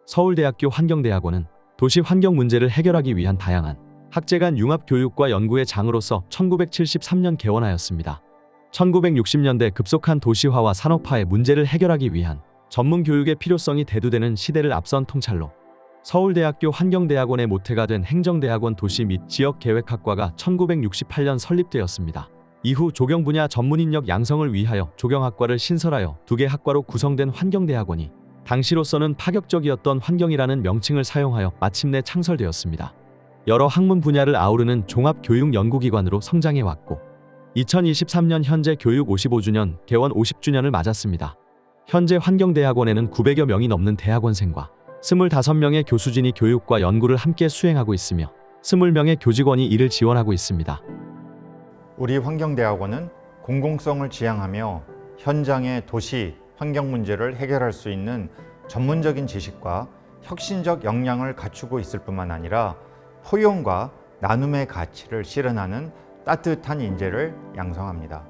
서울대학교 환경대학원은 도시 환경 문제를 해결하기 위한 다양한 학제 간 융합 교육과 연구의 장으로서 1973년 개원하였습니다. 1960년대 급속한 도시화와 산업화의 문제를 해결하기 위한 전문 교육의 필요성이 대두되는 시대를 앞선 통찰로 서울대학교 환경대학원의 모태가 된 행정대학원 도시 및 지역계획학과가 1968년 설립되었습니다. 이후 조경 분야 전문 인력 양성을 위하여 조경학과를 신설하여 2개 학과로 구성된 환경대학원이 당시로서는 파격적이었던 환경이라는 명칭을 사용하여 마침내 창설되었습니다. 여러 학문 분야를 아우르는 종합교육연구기관으로 성장해왔고 2023년 현재 교육 55주년, 개원 50주년을 맞았습니다. 현재 환경대학원에는 900여 명이 넘는 대학원생과 25명의 교수진이 교육과 연구를 함께 수행하고 있으며 20명의 교직원이 이를 지원하고 있습니다. 우리 환경대학원은 공공성을 지향하며 현장의 도시, 환경 문제를 해결할 수 있는 전문적인 지식과 혁신적 역량을 갖추고 있을 뿐만 아니라 포용과 나눔의 가치를 실현하는 따뜻한 인재를 양성합니다.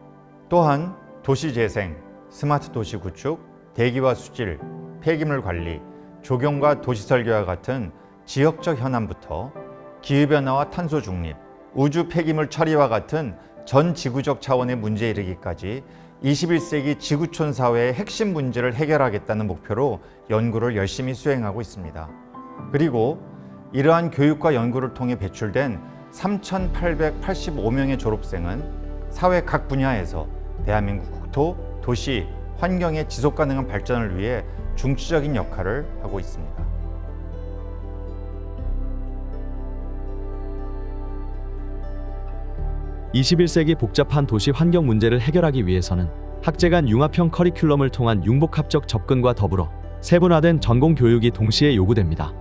또한 도시재생, 스마트 도시 구축, 대기와 수질, 폐기물 관리, 조경과 도시설계와 같은 지역적 현안부터 기후변화와 탄소 중립, 우주 폐기물 처리와 같은 전 지구적 차원의 문제에 이르기까지 21세기 지구촌 사회의 핵심 문제를 해결하겠다는 목표로 연구를 열심히 수행하고 있습니다. 그리고 이러한 교육과 연구를 통해 배출된 3,885명의 졸업생은 사회 각 분야에서 대한민국 국토, 도시, 환경의 지속가능한 발전을 위해 중추적인 역할을 하고 있습니다. (21세기) 복잡한 도시 환경 문제를 해결하기 위해서는 학제 간 융합형 커리큘럼을 통한 융복합적 접근과 더불어 세분화된 전공 교육이 동시에 요구됩니다.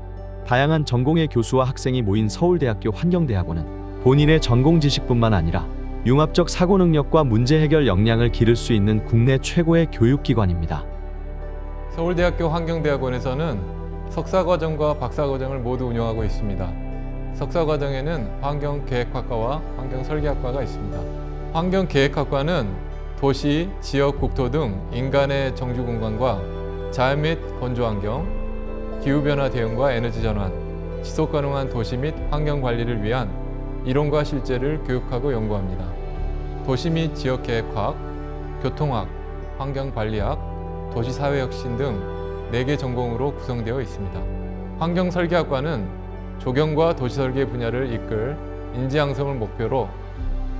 다양한 전공의 교수와 학생이 모인 서울대학교 환경대학원은 본인의 전공 지식뿐만 아니라 융합적 사고 능력과 문제 해결 역량을 기를 수 있는 국내 최고의 교육기관입니다. 서울대학교 환경대학원에서는 석사과정과 박사과정을 모두 운영하고 있습니다. 석사과정에는 환경계획학과와 환경설계학과가 있습니다. 환경계획학과는 도시, 지역, 국토 등 인간의 정주공간과 자연 및 건조환경, 기후변화 대응과 에너지 전환, 지속가능한 도시 및 환경관리를 위한 이론과 실제를 교육하고 연구합니다. 도시 및 지역계획학, 교통학, 환경관리학, 도시사회혁신 등 4개 전공으로 구성되어 있습니다. 환경설계학과는 조경과 도시설계 분야를 이끌 인재양성을 목표로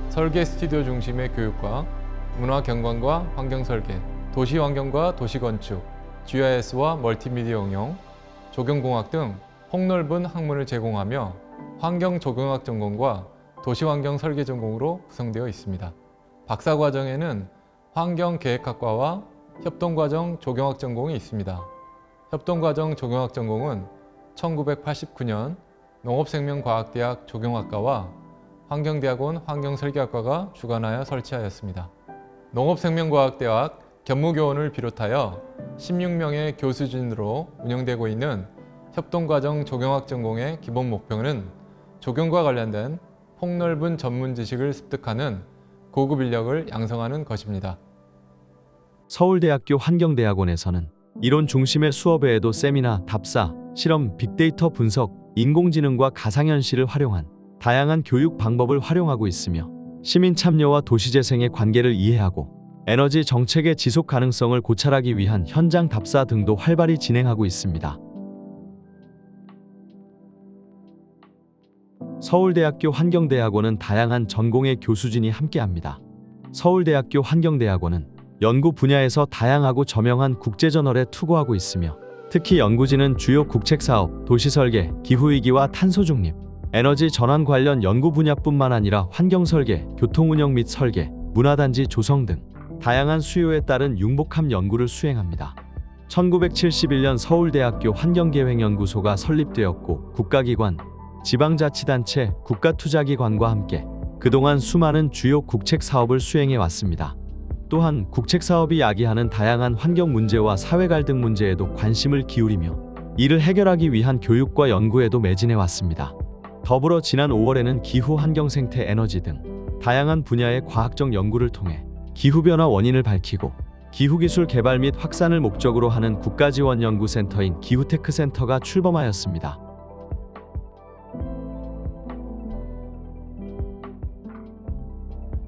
설계 스튜디오 중심의 교육과 문화경관과 환경설계, 도시환경과 도시건축, GIS와 멀티미디어 응용, 조경공학 등 폭넓은 학문을 제공하며 환경조경학 전공과 도시환경 설계 전공으로 구성되어 있습니다. 박사과정에는 환경계획학과와 협동과정 조경학 전공이 있습니다. 협동과정 조경학 전공은 1989년 농업생명과학대학 조경학과와 환경대학원 환경설계학과가 주관하여 설치하였습니다. 농업생명과학대학 견무교원을 비롯하여 16명의 교수진으로 운영되고 있는 협동과정 조경학 전공의 기본 목표는 조경과 관련된 폭넓은 전문 지식을 습득하는 고급 인력을 양성하는 것입니다. 서울대학교 환경대학원에서는 이론 중심의 수업 외에도 세미나, 답사, 실험, 빅데이터 분석, 인공지능과 가상현실을 활용한 다양한 교육 방법을 활용하고 있으며 시민 참여와 도시재생의 관계를 이해하고 에너지 정책의 지속 가능성을 고찰하기 위한 현장 답사 등도 활발히 진행하고 있습니다. 서울대학교 환경대학원은 다양한 전공의 교수진이 함께합니다. 서울대학교 환경대학원은 연구 분야에서 다양하고 저명한 국제저널에 투고하고 있으며 특히 연구진은 주요 국책사업, 도시설계, 기후위기와 탄소중립, 에너지 전환 관련 연구 분야뿐만 아니라 환경설계, 교통운영 및 설계, 문화단지 조성 등 다양한 수요에 따른 융복합 연구를 수행합니다. 1971년 서울대학교 환경계획연구소가 설립되었고 국가기관, 지방자치단체, 국가투자기관과 함께 그동안 수많은 주요 국책사업을 수행해왔습니다. 또한 국책사업이 야기하는 다양한 환경 문제와 사회 갈등 문제에도 관심을 기울이며 이를 해결하기 위한 교육과 연구에도 매진해왔습니다. 더불어 지난 5월에는 기후, 환경, 생태, 에너지 등 다양한 분야의 과학적 연구를 통해 기후변화 원인을 밝히고 기후기술 개발 및 확산을 목적으로 하는 국가지원연구센터인 기후테크센터가 출범하였습니다.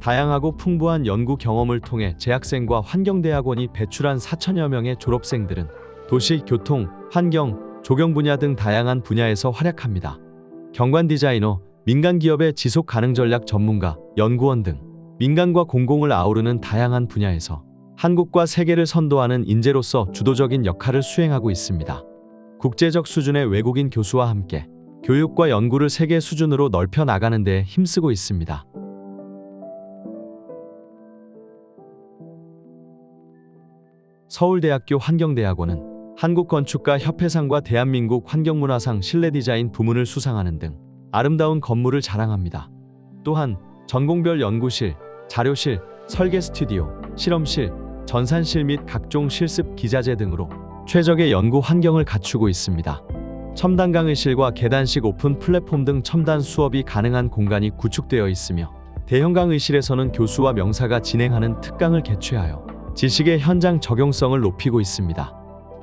다양하고 풍부한 연구 경험을 통해 재학생과 환경대학원이 배출한 4천여 명의 졸업생들은 도시, 교통, 환경, 조경 분야 등 다양한 분야에서 활약합니다. 경관 디자이너, 민간 기업의 지속 가능 전략 전문가, 연구원 등 민간과 공공을 아우르는 다양한 분야에서 한국과 세계를 선도하는 인재로서 주도적인 역할을 수행하고 있습니다. 국제적 수준의 외국인 교수와 함께 교육과 연구를 세계 수준으로 넓혀 나가는 데 힘쓰고 있습니다. 서울대학교 환경대학원은 한국건축가협회상과 대한민국 환경문화상 실내디자인 부문을 수상하는 등 아름다운 건물을 자랑합니다. 또한 전공별 연구실, 자료실, 설계 스튜디오, 실험실, 전산실 및 각종 실습 기자재 등으로 최적의 연구 환경을 갖추고 있습니다. 첨단 강의실과 계단식 오픈 플랫폼 등 첨단 수업이 가능한 공간이 구축되어 있으며 대형 강의실에서는 교수와 명사가 진행하는 특강을 개최하여 지식의 현장 적용성을 높이고 있습니다.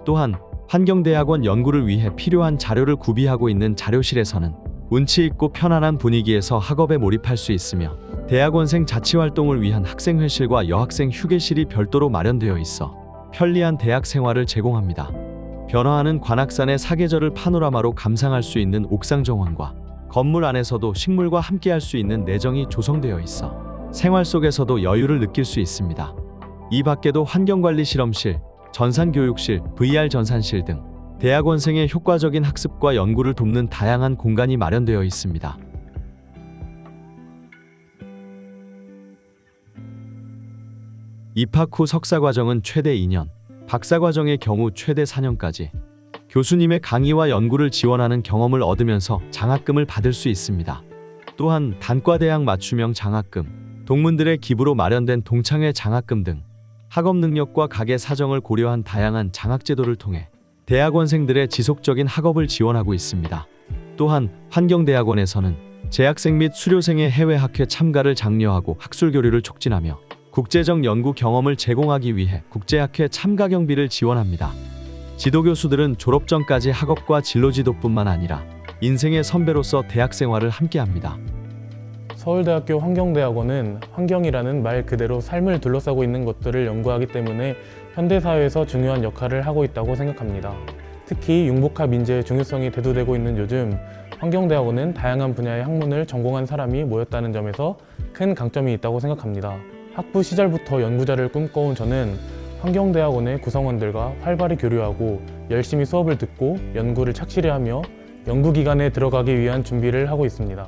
또한 환경대학원 연구를 위해 필요한 자료를 구비하고 있는 자료실에서는 운치 있고 편안한 분위기에서 학업에 몰입할 수 있으며 대학원생 자치활동을 위한 학생회실과 여학생 휴게실이 별도로 마련되어 있어 편리한 대학 생활을 제공합니다. 변화하는 관악산의 사계절을 파노라마로 감상할 수 있는 옥상 정원과 건물 안에서도 식물과 함께할 수 있는 내정이 조성되어 있어 생활 속에서도 여유를 느낄 수 있습니다. 이 밖에도 환경관리 실험실, 전산교육실, VR 전산실 등 대학원생의 효과적인 학습과 연구를 돕는 다양한 공간이 마련되어 있습니다. 입학 후 석사과정은 최대 2년, 박사과정의 경우 최대 4년까지 교수님의 강의와 연구를 지원하는 경험을 얻으면서 장학금을 받을 수 있습니다. 또한 단과대학 맞춤형 장학금, 동문들의 기부로 마련된 동창회 장학금 등 학업 능력과 가계 사정을 고려한 다양한 장학제도를 통해 대학원생들의 지속적인 학업을 지원하고 있습니다. 또한 환경대학원에서는 재학생 및 수료생의 해외 학회 참가를 장려하고 학술 교류를 촉진하며 국제적 연구 경험을 제공하기 위해 국제학회 참가 경비를 지원합니다. 지도교수들은 졸업 전까지 학업과 진로 지도뿐만 아니라 인생의 선배로서 대학 생활을 함께합니다. 서울대학교 환경대학원은 환경이라는 말 그대로 삶을 둘러싸고 있는 것들을 연구하기 때문에 현대사회에서 중요한 역할을 하고 있다고 생각합니다. 특히 융복합 인재의 중요성이 대두되고 있는 요즘 환경대학원은 다양한 분야의 학문을 전공한 사람이 모였다는 점에서 큰 강점이 있다고 생각합니다. 학부 시절부터 연구자를 꿈꿔온 저는 환경대학원의 구성원들과 활발히 교류하고 열심히 수업을 듣고 연구를 착실히 하며 연구기관에 들어가기 위한 준비를 하고 있습니다.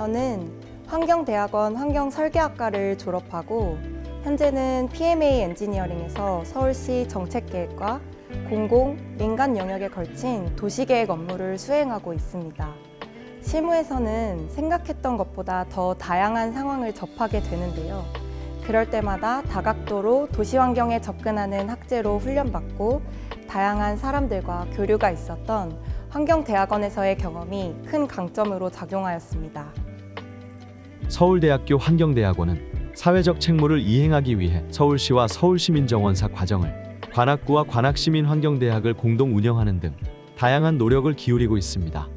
저는 환경대학원 환경설계학과를 졸업하고 현재는 PMA 엔지니어링에서 서울시 정책계획과 공공, 민간 영역에 걸친 도시계획 업무를 수행하고 있습니다. 실무에서는 생각했던 것보다 더 다양한 상황을 접하게 되는데요. 그럴 때마다 다각도로 도시 환경에 접근하는 학제로 훈련받고 다양한 사람들과 교류가 있었던 환경대학원에서의 경험이 큰 강점으로 작용하였습니다. 서울대학교 환경대학원은 사회적 책무를 이행하기 위해 서울시와 서울시민정원사 과정을 관악구와 관악시민환경대학을 공동 운영하는 등 다양한 노력을 기울이고 있습니다.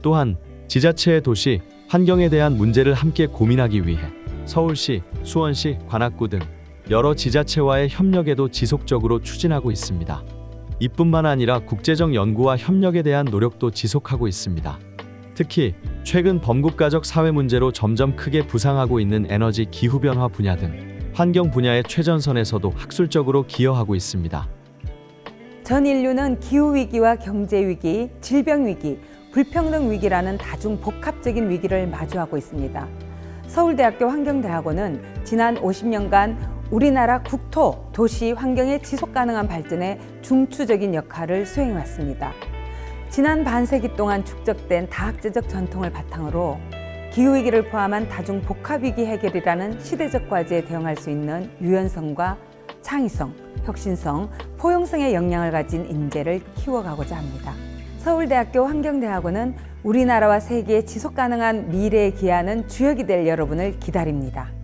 또한 지자체의 도시, 환경에 대한 문제를 함께 고민하기 위해 서울시, 수원시, 관악구 등 여러 지자체와의 협력에도 지속적으로 추진하고 있습니다. 이뿐만 아니라 국제적 연구와 협력에 대한 노력도 지속하고 있습니다. 특히 최근 범국가적 사회 문제로 점점 크게 부상하고 있는 에너지 기후변화 분야 등 환경 분야의 최전선에서도 학술적으로 기여하고 있습니다. 전 인류는 기후위기와 경제위기, 질병위기, 불평등 위기라는 다중 복합적인 위기를 마주하고 있습니다. 서울대학교 환경대학원은 지난 50년간 우리나라 국토, 도시, 환경의 지속가능한 발전에 중추적인 역할을 수행해왔습니다. 지난 반세기 동안 축적된 다학제적 전통을 바탕으로 기후위기를 포함한 다중 복합위기 해결이라는 시대적 과제에 대응할 수 있는 유연성과 창의성, 혁신성, 포용성의 역량을 가진 인재를 키워가고자 합니다. 서울대학교 환경대학원은 우리나라와 세계의 지속가능한 미래에 기여하는 주역이 될 여러분을 기다립니다.